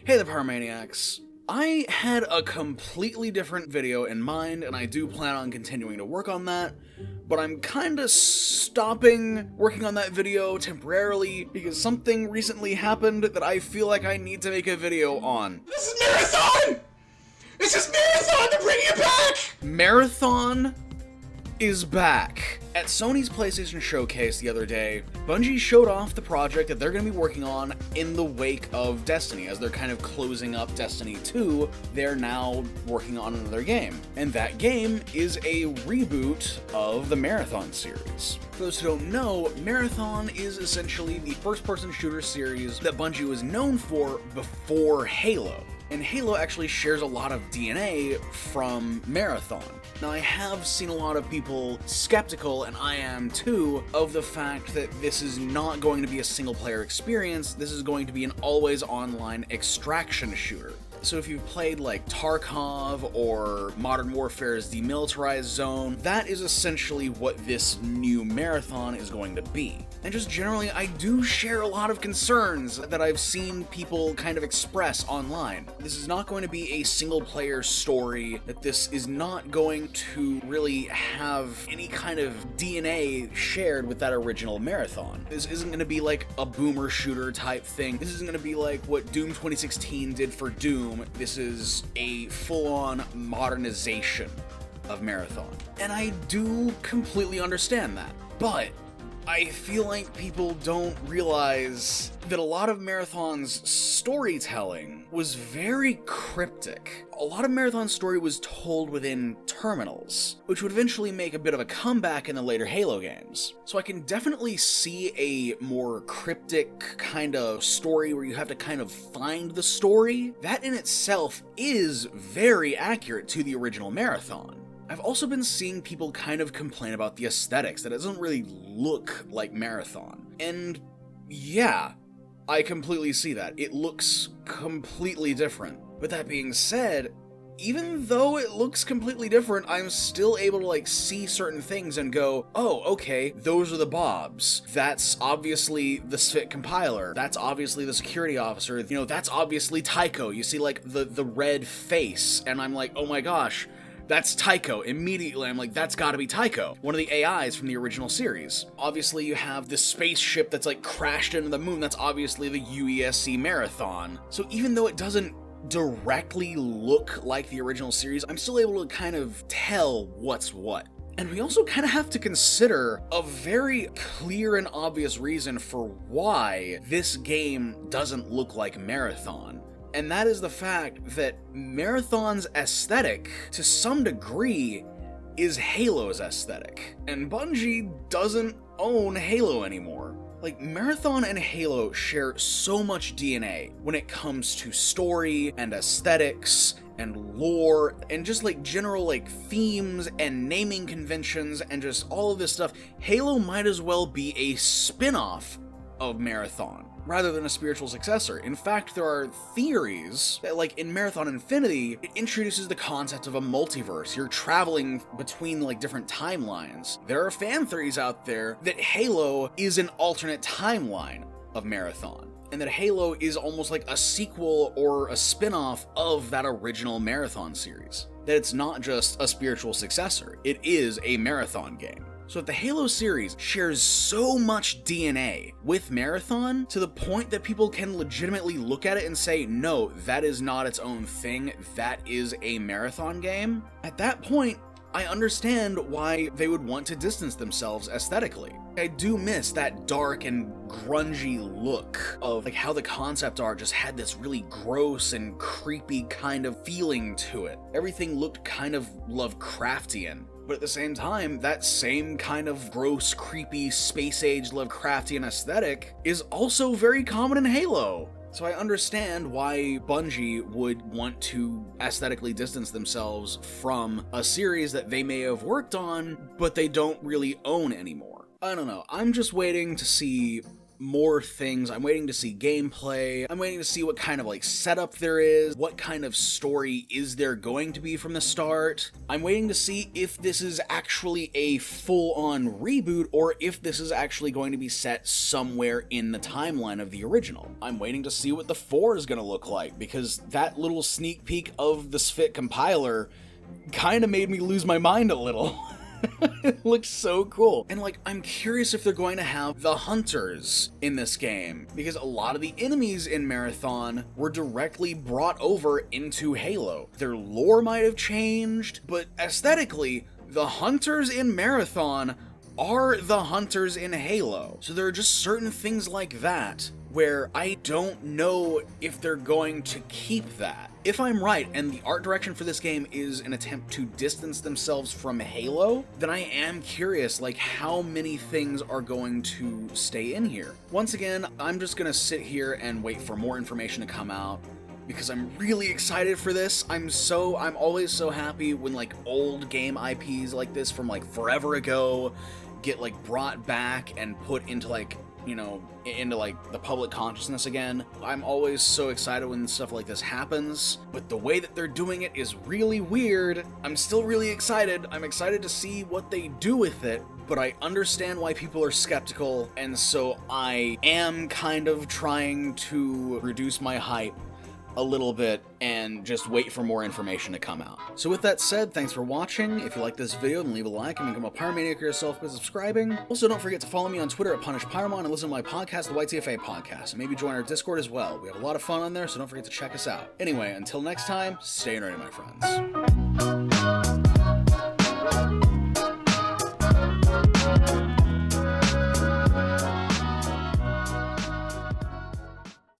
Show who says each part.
Speaker 1: Hey there, Pyromaniacs. I had a completely different video in mind, and I do plan on continuing to work on that, but I'm kinda stopping working on that video temporarily because something recently happened that I feel like I need to make a video on.
Speaker 2: This is Marathon! This is Marathon to bring you back!
Speaker 1: Marathon is back. At Sony's PlayStation Showcase the other day, Bungie showed off the project that they're going to be working on in the wake of Destiny. As they're kind of closing up Destiny 2, they're now working on another game. And that game is a reboot of the Marathon series. For those who don't know, Marathon is essentially the first-person shooter series that Bungie was known for before Halo. And Halo actually shares a lot of DNA from Marathon. Now, I have seen a lot of people skeptical, and I am too, of the fact that this is not going to be a single-player experience. This is going to be an always-online extraction shooter. So if you've played like Tarkov or Modern Warfare's Demilitarized Zone, that is essentially what this new Marathon is going to be. And just generally, I do share a lot of concerns that I've seen people kind of express online. This is not going to be a single-player story, that this is not going to really have any kind of DNA shared with that original Marathon. This isn't going to be like a boomer shooter type thing. This isn't going to be like what Doom 2016 did for Doom. This is a full-on modernization of Marathon. And I do completely understand that. But I feel like people don't realize that a lot of Marathon's storytelling was very cryptic. A lot of Marathon's story was told within terminals, which would eventually make a bit of a comeback in the later Halo games. So I can definitely see a more cryptic kind of story where you have to kind of find the story. That in itself is very accurate to the original Marathon. I've also been seeing people kind of complain about the aesthetics, that it doesn't really look like Marathon. And yeah, I completely see that. It looks completely different. But that being said, even though it looks completely different, I'm still able to like see certain things and go, oh, okay, those are the Bobs. That's obviously the SFIT compiler. That's obviously the security officer. You know, that's obviously Tycho. You see like the red face, and I'm like, oh my gosh, that's Tycho. Immediately, I'm like, that's gotta be Tycho, one of the AIs from the original series. Obviously, you have this spaceship that's like crashed into the moon. That's obviously the UESC Marathon. So even though it doesn't directly look like the original series, I'm still able to kind of tell what's what. And we also kind of have to consider a very clear and obvious reason for why this game doesn't look like Marathon. And that is the fact that Marathon's aesthetic, to some degree, is Halo's aesthetic. And Bungie doesn't own Halo anymore. Like, Marathon and Halo share so much DNA when it comes to story and aesthetics and lore and just like general like themes and naming conventions and just all of this stuff. Halo might as well be a spin-off of Marathon rather than a spiritual successor. In fact, there are theories that, like in Marathon Infinity, it introduces the concept of a multiverse. You're traveling between like different timelines. There are fan theories out there that Halo is an alternate timeline of Marathon, and that Halo is almost like a sequel or a spin-off of that original Marathon series. That it's not just a spiritual successor, it is a Marathon game. So if the Halo series shares so much DNA with Marathon to the point that people can legitimately look at it and say, no, that is not its own thing, that is a Marathon game, at that point, I understand why they would want to distance themselves aesthetically. I do miss that dark and grungy look of like how the concept art just had this really gross and creepy kind of feeling to it. Everything looked kind of Lovecraftian. But at the same time, that same kind of gross, creepy, space-age Lovecraftian aesthetic is also very common in Halo. So I understand why Bungie would want to aesthetically distance themselves from a series that they may have worked on, but they don't really own anymore. I don't know, I'm just waiting to see more things. I'm waiting to see gameplay. I'm waiting to see what kind of like setup there is. What kind of story is there going to be from the start? I'm waiting to see if this is actually a full-on reboot or if this is actually going to be set somewhere in the timeline of the original. I'm waiting to see what the 4 is going to look like, because that little sneak peek of the SFIT compiler kind of made me lose my mind a little. It looks so cool. And like, I'm curious if they're going to have the hunters in this game, because a lot of the enemies in Marathon were directly brought over into Halo. Their lore might have changed, but aesthetically, the hunters in Marathon are the hunters in Halo. So there are just certain things like that where I don't know if they're going to keep that. If I'm right, and the art direction for this game is an attempt to distance themselves from Halo, then I am curious, like, how many things are going to stay in here. Once again, I'm just gonna sit here and wait for more information to come out, because I'm really excited for this. I'm always so happy when, like, old game IPs like this from, like, forever ago get, like, brought back and put into, like, you know, into like the public consciousness again. I'm always so excited when stuff like this happens, but the way that they're doing it is really weird. I'm still really excited. I'm excited to see what they do with it, but I understand why people are skeptical, and so I am kind of trying to reduce my hype a little bit and just wait for more information to come out. So with that said, thanks for watching. If you like this video, then leave a like and become a pyromaniac yourself by subscribing. Also, don't forget to follow me on Twitter at PunishPyromon and listen to my podcast, the YTFA Podcast, and maybe join our Discord as well. We have a lot of fun on there, so don't forget to check us out. Anyway, until next time, stay nerdy, my friends.